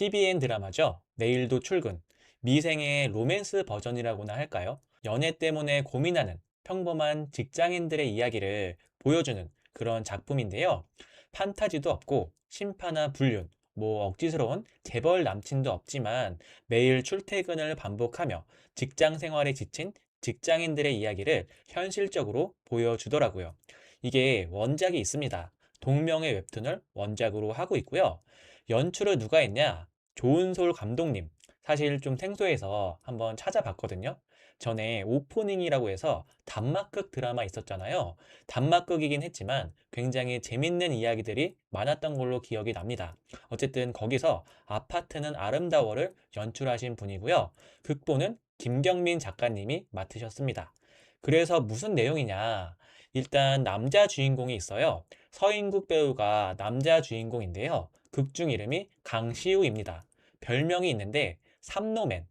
TVN 드라마죠. 내일도 출근. 미생의 로맨스 버전이라고나 할까요? 연애 때문에 고민하는 평범한 직장인들의 이야기를 보여주는 그런 작품인데요. 판타지도 없고 심파나 불륜, 억지스러운 재벌 남친도 없지만 매일 출퇴근을 반복하며 직장 생활에 지친 직장인들의 이야기를 현실적으로 보여주더라고요. 이게 원작이 있습니다. 동명의 웹툰을 원작으로 하고 있고요. 연출을 누가 했냐? 조은솔 감독님. 사실 좀 생소해서 한번 찾아봤거든요. 전에 오프닝이라고 해서 단막극 드라마 있었잖아요. 단막극이긴 했지만 굉장히 재밌는 이야기들이 많았던 걸로 기억이 납니다. 어쨌든 거기서 아파트는 아름다워를 연출하신 분이고요. 극본은 김경민 작가님이 맡으셨습니다. 그래서 무슨 내용이냐? 일단 남자 주인공이 있어요. 서인국 배우가 남자 주인공인데요. 극중 이름이 강시우입니다. 별명이 있는데 삼노맨,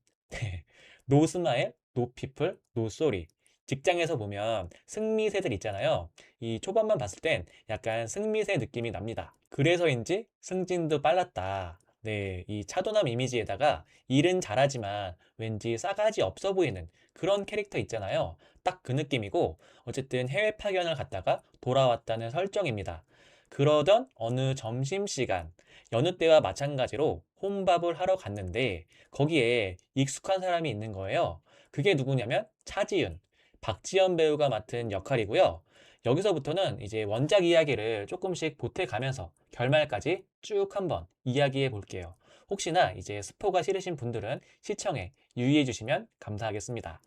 노스마일, 노피플, 노쏘리. 직장에서 보면 승미세들 있잖아요. 이 초반만 봤을 땐 약간 승미세 느낌이 납니다. 그래서인지 승진도 빨랐다. 네, 이 차도남 이미지에다가 일은 잘하지만 왠지 싸가지 없어 보이는 그런 캐릭터 있잖아요. 딱 그 느낌이고 어쨌든 해외 파견을 갔다가 돌아왔다는 설정입니다. 그러던 어느 점심시간 여느 때와 마찬가지로 혼밥을 하러 갔는데 거기에 익숙한 사람이 있는 거예요. 그게 누구냐면 차지윤, 박지연 배우가 맡은 역할이고요. 여기서부터는 이제 원작 이야기를 조금씩 보태가면서 결말까지 쭉 한번 이야기해 볼게요. 혹시나 이제 스포가 싫으신 분들은 시청에 유의해 주시면 감사하겠습니다.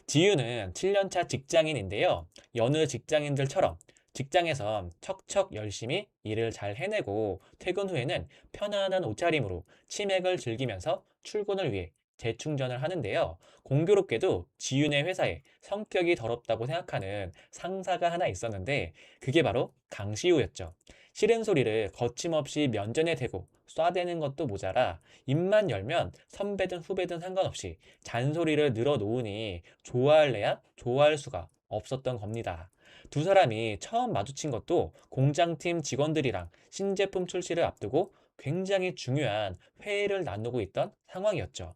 지윤은 7년차 직장인인데요. 여느 직장인들처럼 직장에선 척척 열심히 일을 잘 해내고 퇴근 후에는 편안한 옷차림으로 치맥을 즐기면서 출근을 위해 재충전을 하는데요. 공교롭게도 지윤의 회사에 성격이 더럽다고 생각하는 상사가 하나 있었는데 그게 바로 강시우였죠. 싫은 소리를 거침없이 면전에 대고 쏴대는 것도 모자라 입만 열면 선배든 후배든 상관없이 잔소리를 늘어놓으니 좋아할래야 좋아할 수가 없었던 겁니다. 두 사람이 처음 마주친 것도 공장팀 직원들이랑 신제품 출시를 앞두고 굉장히 중요한 회의를 나누고 있던 상황이었죠.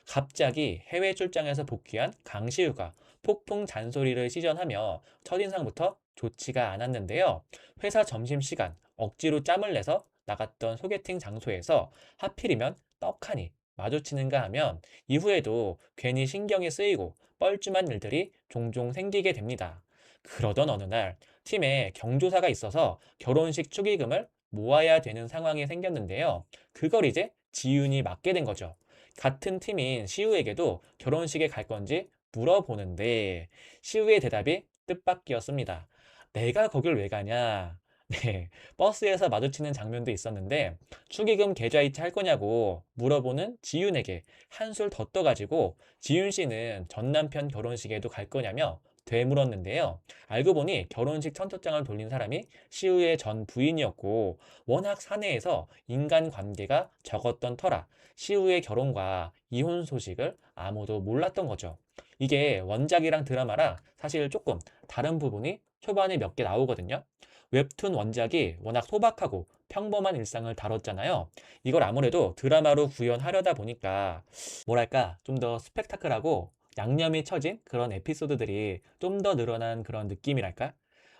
갑자기 해외 출장에서 복귀한 강시우가 폭풍 잔소리를 시전하며 첫인상부터 좋지가 않았는데요. 회사 점심시간 억지로 짬을 내서 나갔던 소개팅 장소에서 하필이면 떡하니 마주치는가 하면 이후에도 괜히 신경이 쓰이고 뻘쭘한 일들이 종종 생기게 됩니다. 그러던 어느 날 팀에 경조사가 있어서 결혼식 축의금을 모아야 되는 상황이 생겼는데요. 그걸 이제 지윤이 맡게 된 거죠. 같은 팀인 시우에게도 결혼식에 갈 건지 물어보는데 시우의 대답이 뜻밖이었습니다. 내가 거길 왜 가냐? 네, 버스에서 마주치는 장면도 있었는데 축의금 계좌이체 할 거냐고 물어보는 지윤에게 한술 더 떠가지고 지윤 씨는 전 남편 결혼식에도 갈 거냐며 되물었는데요. 알고 보니 결혼식 청첩장을 돌린 사람이 시우의 전 부인이었고 워낙 사내에서 인간관계가 적었던 터라 시우의 결혼과 이혼 소식을 아무도 몰랐던 거죠. 이게 원작이랑 드라마랑 사실 조금 다른 부분이 초반에 몇 개 나오거든요. 웹툰 원작이 워낙 소박하고 평범한 일상을 다뤘잖아요. 이걸 아무래도 드라마로 구현하려다 보니까 뭐랄까 좀 더 스펙타클하고 양념이 쳐진 그런 에피소드들이 좀 더 늘어난 그런 느낌이랄까?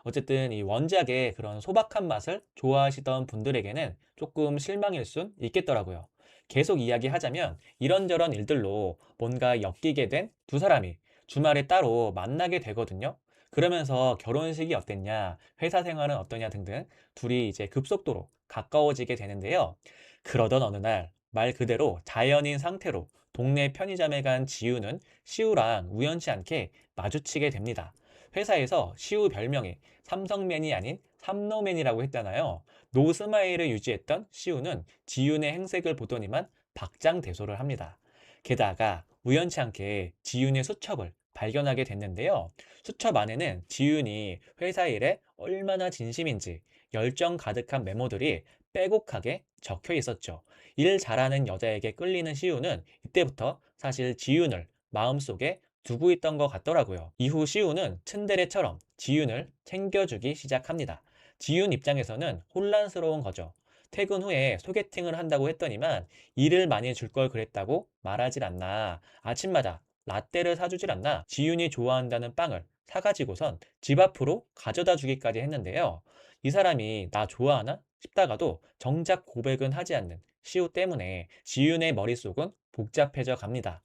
어쨌든 이 원작의 그런 소박한 맛을 좋아하시던 분들에게는 조금 실망일 순 있겠더라고요. 계속 이야기하자면 이런저런 일들로 뭔가 엮이게 된 두 사람이 주말에 따로 만나게 되거든요. 그러면서 결혼식이 어땠냐, 회사 생활은 어떠냐 등등 둘이 이제 급속도로 가까워지게 되는데요. 그러던 어느 날 말 그대로 자연인 상태로 동네 편의점에 간 지우는 시우랑 우연치 않게 마주치게 됩니다. 회사에서 시우 별명이 삼성맨이 아닌 삼노맨이라고 했잖아요. 노스마일을 유지했던 시우는 지윤의 행색을 보더니만 박장대소를 합니다. 게다가 우연치 않게 지윤의 수첩을 발견하게 됐는데요. 수첩 안에는 지윤이 회사 일에 얼마나 진심인지 열정 가득한 메모들이 빼곡하게 적혀 있었죠. 일 잘하는 여자에게 끌리는 시우는 이때부터 사실 지윤을 마음속에 두고 있던 것 같더라고요. 이후 시우는 츤데레처럼 지윤을 챙겨주기 시작합니다. 지윤 입장에서는 혼란스러운 거죠. 퇴근 후에 소개팅을 한다고 했더니만 일을 많이 줄 걸 그랬다고 말하질 않나. 아침마다 라떼를 사주질 않나. 지윤이 좋아한다는 빵을 사가지고선 집 앞으로 가져다 주기까지 했는데요. 이 사람이 나 좋아하나 싶다가도 정작 고백은 하지 않는 시우 때문에 지윤의 머릿속은 복잡해져 갑니다.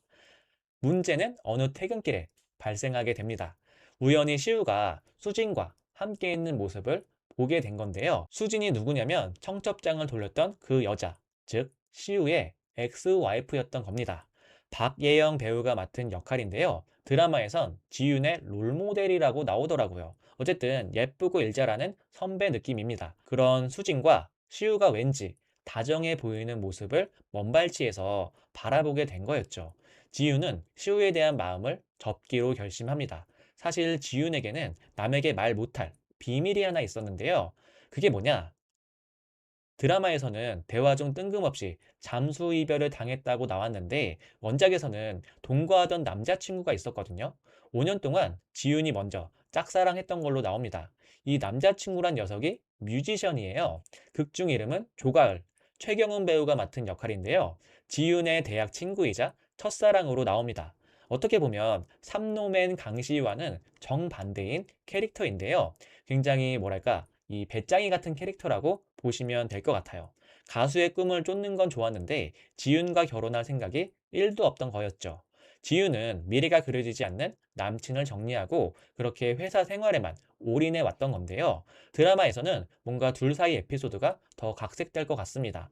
문제는 어느 퇴근길에 발생하게 됩니다. 우연히 시우가 수진과 함께 있는 모습을 보게 된 건데요. 수진이 누구냐면 청첩장을 돌렸던 그 여자, 즉 시우의 엑스 와이프였던 겁니다. 박예영 배우가 맡은 역할인데요. 드라마에선 지윤의 롤모델이라고 나오더라고요. 어쨌든 예쁘고 일잘하는 선배 느낌입니다. 그런 수진과 시우가 왠지 다정해 보이는 모습을 먼발치에서 바라보게 된 거였죠. 지윤은 시우에 대한 마음을 접기로 결심합니다. 사실 지윤에게는 남에게 말 못할 비밀이 하나 있었는데요. 그게 뭐냐? 드라마에서는 대화 중 뜬금없이 잠수 이별을 당했다고 나왔는데 원작에서는 동거하던 남자친구가 있었거든요. 5년 동안 지윤이 먼저 짝사랑했던 걸로 나옵니다. 이 남자친구란 녀석이 뮤지션이에요. 극중 이름은 조가을, 최경은 배우가 맡은 역할인데요. 지윤의 대학 친구이자 첫사랑으로 나옵니다. 어떻게 보면 삼노맨 강시와는 정반대인 캐릭터인데요. 굉장히 뭐랄까 이 배짱이 같은 캐릭터라고 보시면 될 것 같아요. 가수의 꿈을 쫓는 건 좋았는데 지윤과 결혼할 생각이 1도 없던 거였죠. 지윤은 미래가 그려지지 않는 남친을 정리하고 그렇게 회사 생활에만 올인해 왔던 건데요. 드라마에서는 뭔가 둘 사이 에피소드가 더 각색될 것 같습니다.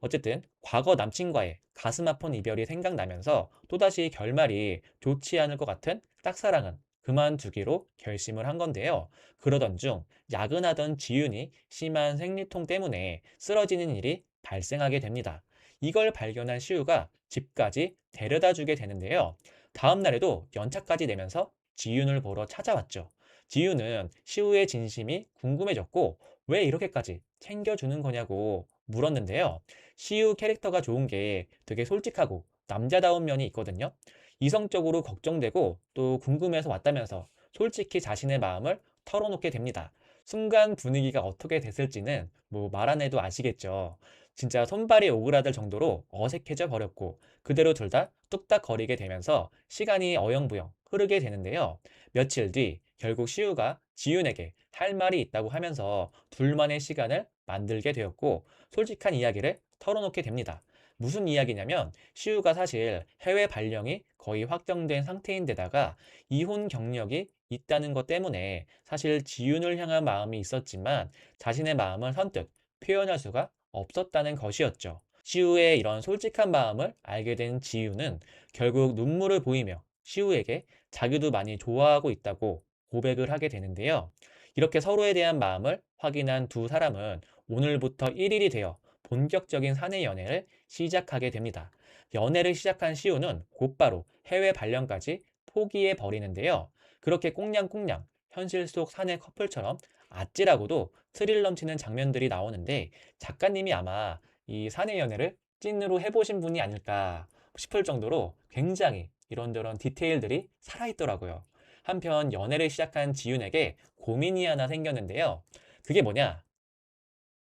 어쨌든 과거 남친과의 가슴 아픈 이별이 생각나면서 또다시 결말이 좋지 않을 것 같은 짝사랑은 그만두기로 결심을 한 건데요. 그러던 중 야근하던 지윤이 심한 생리통 때문에 쓰러지는 일이 발생하게 됩니다. 이걸 발견한 시우가 집까지 데려다 주게 되는데요. 다음 날에도 연차까지 내면서 지윤을 보러 찾아왔죠. 지윤은 시우의 진심이 궁금해졌고 왜 이렇게까지 챙겨주는 거냐고 물었는데요. 시우 캐릭터가 좋은 게 되게 솔직하고 남자다운 면이 있거든요. 이성적으로 걱정되고 또 궁금해서 왔다면서 솔직히 자신의 마음을 털어놓게 됩니다. 순간 분위기가 어떻게 됐을지는 뭐 말 안 해도 아시겠죠. 진짜 손발이 오그라들 정도로 어색해져 버렸고 그대로 둘 다 뚝딱거리게 되면서 시간이 어영부영 흐르게 되는데요. 며칠 뒤 결국 시우가 지윤에게 할 말이 있다고 하면서 둘만의 시간을 만들게 되었고 솔직한 이야기를 털어놓게 됩니다. 무슨 이야기냐면 시우가 사실 해외 발령이 거의 확정된 상태인데다가 이혼 경력이 있다는 것 때문에 사실 지윤을 향한 마음이 있었지만 자신의 마음을 선뜻 표현할 수가 없었다는 것이었죠. 시우의 이런 솔직한 마음을 알게 된 지윤은 결국 눈물을 보이며 시우에게 자기도 많이 좋아하고 있다고 고백을 하게 되는데요. 이렇게 서로에 대한 마음을 확인한 두 사람은 오늘부터 1일이 되어 본격적인 사내 연애를 시작하게 됩니다. 연애를 시작한 시우는 곧바로 해외 발령까지 포기해 버리는데요. 그렇게 꽁냥꽁냥 현실 속 사내 커플처럼 아찔하고도 스릴 넘치는 장면들이 나오는데 작가님이 아마 이 사내 연애를 찐으로 해보신 분이 아닐까 싶을 정도로 굉장히 이런저런 디테일들이 살아있더라고요. 한편 연애를 시작한 지윤에게 고민이 하나 생겼는데요. 그게 뭐냐?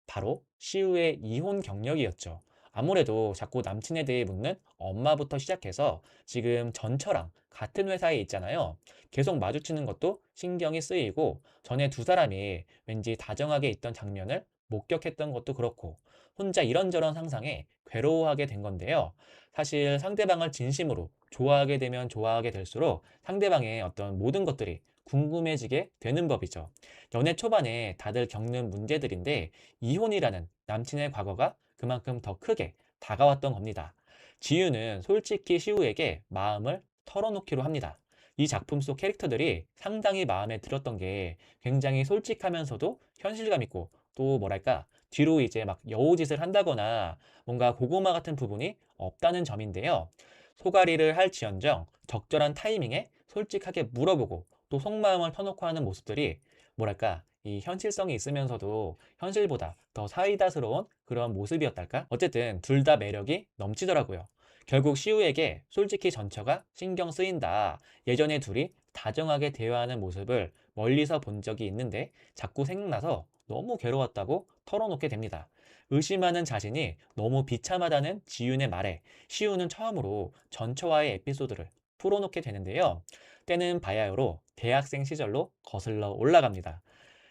바로 시우의 이혼 경력이었죠. 아무래도 자꾸 남친에 대해 묻는 엄마부터 시작해서 지금 전처랑 같은 회사에 있잖아요. 계속 마주치는 것도 신경이 쓰이고 전에 두 사람이 왠지 다정하게 있던 장면을 목격했던 것도 그렇고 혼자 이런저런 상상에 괴로워하게 된 건데요. 사실 상대방을 진심으로 좋아하게 되면 좋아하게 될수록 상대방의 어떤 모든 것들이 궁금해지게 되는 법이죠. 연애 초반에 다들 겪는 문제들인데 이혼이라는 남친의 과거가 그만큼 더 크게 다가왔던 겁니다. 지유는 솔직히 시우에게 마음을 털어놓기로 합니다. 이 작품 속 캐릭터들이 상당히 마음에 들었던 게 굉장히 솔직하면서도 현실감 있고 또 뭐랄까 뒤로 이제 막 여우짓을 한다거나 뭔가 고구마 같은 부분이 없다는 점인데요. 소가리를 할지언정 적절한 타이밍에 솔직하게 물어보고 또 속마음을 터놓고 하는 모습들이 뭐랄까 이 현실성이 있으면서도 현실보다 더 사이다스러운 그런 모습이었달까? 어쨌든 둘 다 매력이 넘치더라고요. 결국 시우에게 솔직히 전처가 신경 쓰인다. 예전에 둘이 다정하게 대화하는 모습을 멀리서 본 적이 있는데 자꾸 생각나서 너무 괴로웠다고 털어놓게 됩니다. 의심하는 자신이 너무 비참하다는 지윤의 말에 시우는 처음으로 전처와의 에피소드를 풀어놓게 되는데요. 때는 바야흐로 대학생 시절로 거슬러 올라갑니다.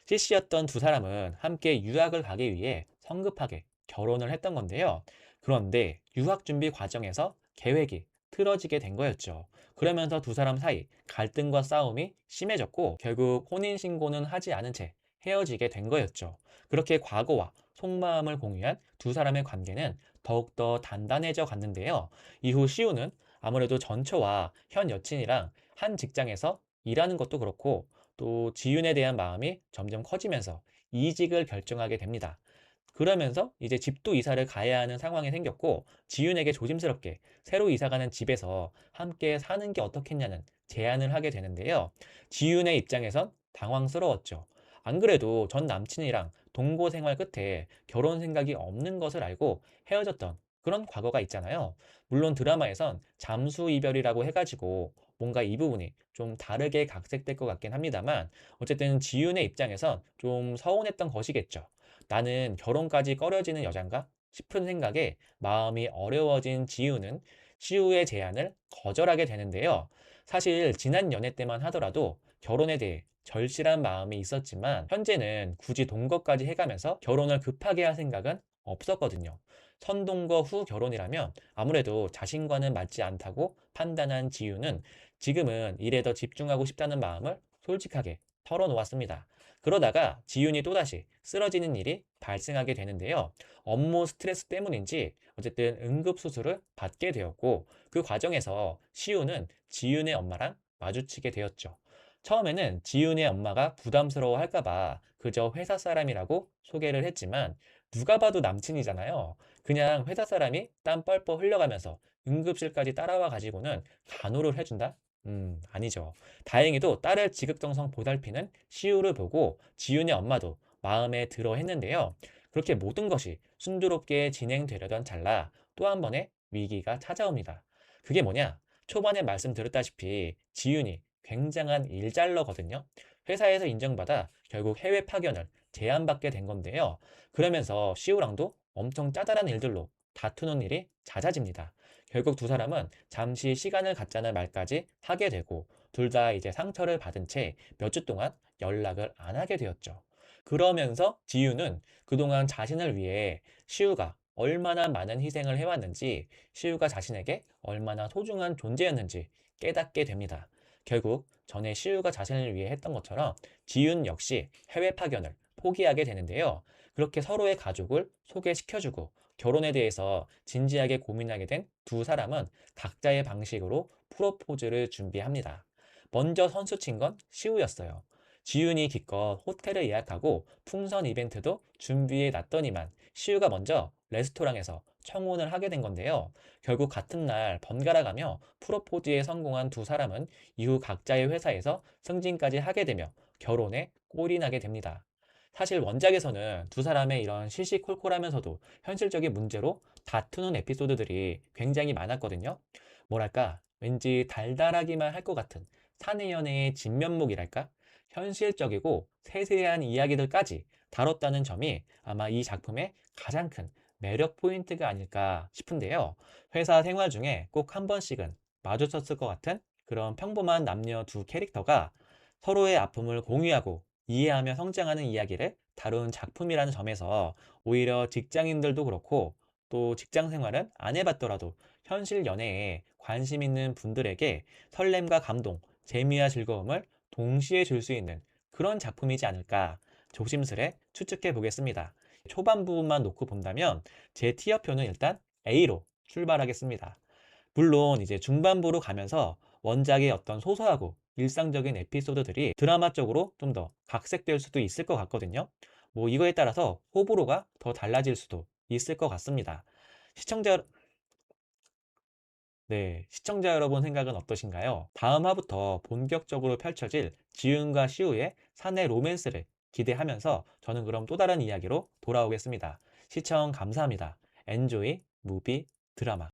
CC였던 두 사람은 함께 유학을 가기 위해 성급하게 결혼을 했던 건데요. 그런데 유학 준비 과정에서 계획이 틀어지게 된 거였죠. 그러면서 두 사람 사이 갈등과 싸움이 심해졌고 결국 혼인신고는 하지 않은 채 헤어지게 된 거였죠. 그렇게 과거와 속마음을 공유한 두 사람의 관계는 더욱더 단단해져 갔는데요. 이후 시우는 아무래도 전처와 현 여친이랑 한 직장에서 일하는 것도 그렇고 또 지윤에 대한 마음이 점점 커지면서 이직을 결정하게 됩니다. 그러면서 이제 집도 이사를 가야 하는 상황이 생겼고 지윤에게 조심스럽게 새로 이사가는 집에서 함께 사는 게 어떻겠냐는 제안을 하게 되는데요. 지윤의 입장에선 당황스러웠죠. 안 그래도 전 남친이랑 동거 생활 끝에 결혼 생각이 없는 것을 알고 헤어졌던 그런 과거가 있잖아요. 물론 드라마에선 잠수 이별이라고 해가지고 뭔가 이 부분이 좀 다르게 각색될 것 같긴 합니다만 어쨌든 지윤의 입장에선 좀 서운했던 것이겠죠. 나는 결혼까지 꺼려지는 여잔가 싶은 생각에 마음이 어려워진 지우는 시우의 제안을 거절하게 되는데요. 사실 지난 연애 때만 하더라도 결혼에 대해 절실한 마음이 있었지만 현재는 굳이 동거까지 해가면서 결혼을 급하게 할 생각은 없었거든요. 선동거 후 결혼이라면 아무래도 자신과는 맞지 않다고 판단한 지우는 지금은 일에 더 집중하고 싶다는 마음을 솔직하게 털어놓았습니다. 그러다가 지윤이 또다시 쓰러지는 일이 발생하게 되는데요. 업무 스트레스 때문인지 어쨌든 응급수술을 받게 되었고 그 과정에서 시우는 지윤의 엄마랑 마주치게 되었죠. 처음에는 지윤의 엄마가 부담스러워 할까봐 그저 회사 사람이라고 소개를 했지만 누가 봐도 남친이잖아요. 그냥 회사 사람이 땀 뻘뻘 흘려가면서 응급실까지 따라와 가지고는 간호를 해준다? 아니죠. 다행히도 딸을 지극정성 보살피는 시우를 보고 지윤의 엄마도 마음에 들어 했는데요. 그렇게 모든 것이 순조롭게 진행되려던 찰나 또 한 번의 위기가 찾아옵니다. 그게 뭐냐? 초반에 말씀드렸다시피 지윤이 굉장한 일잘러거든요. 회사에서 인정받아 결국 해외 파견을 제안받게 된 건데요. 그러면서 시우랑도 엄청 짜잘한 일들로 다투는 일이 잦아집니다. 결국 두 사람은 잠시 시간을 갖자는 말까지 하게 되고 둘 다 이제 상처를 받은 채 몇 주 동안 연락을 안 하게 되었죠. 그러면서 지유는 그동안 자신을 위해 시우가 얼마나 많은 희생을 해왔는지, 시우가 자신에게 얼마나 소중한 존재였는지 깨닫게 됩니다. 결국 전에 시우가 자신을 위해 했던 것처럼 지윤 역시 해외 파견을 포기하게 되는데요. 그렇게 서로의 가족을 소개시켜주고 결혼에 대해서 진지하게 고민하게 된 두 사람은 각자의 방식으로 프로포즈를 준비합니다. 먼저 선수 친 건 시우였어요. 지윤이 기껏 호텔을 예약하고 풍선 이벤트도 준비해 놨더니만 시우가 먼저 레스토랑에서 청혼을 하게 된 건데요. 결국 같은 날 번갈아 가며 프로포즈에 성공한 두 사람은 이후 각자의 회사에서 승진까지 하게 되며 결혼에 꼴이 나게 됩니다. 사실 원작에서는 두 사람의 이런 시시콜콜하면서도 현실적인 문제로 다투는 에피소드들이 굉장히 많았거든요. 뭐랄까, 왠지 달달하기만 할 것 같은 사내 연애의 진면목이랄까? 현실적이고 세세한 이야기들까지 다뤘다는 점이 아마 이 작품의 가장 큰 매력 포인트가 아닐까 싶은데요. 회사 생활 중에 꼭 한 번씩은 마주쳤을 것 같은 그런 평범한 남녀 두 캐릭터가 서로의 아픔을 공유하고 이해하며 성장하는 이야기를 다룬 작품이라는 점에서 오히려 직장인들도 그렇고 또 직장 생활은 안 해봤더라도 현실 연애에 관심 있는 분들에게 설렘과 감동, 재미와 즐거움을 동시에 줄 수 있는 그런 작품이지 않을까 조심스레 추측해 보겠습니다. 초반 부분만 놓고 본다면 제 티어표는 일단 A로 출발하겠습니다. 물론 이제 중반부로 가면서 원작의 어떤 소소하고 일상적인 에피소드들이 드라마적으로 좀 더 각색될 수도 있을 것 같거든요. 뭐 이거에 따라서 호불호가 더 달라질 수도 있을 것 같습니다. 시청자, 네, 시청자 여러분 생각은 어떠신가요? 다음 화부터 본격적으로 펼쳐질 지윤과 시우의 사내 로맨스를 기대하면서 저는 그럼 또 다른 이야기로 돌아오겠습니다. 시청 감사합니다. 엔조이 무비 드라마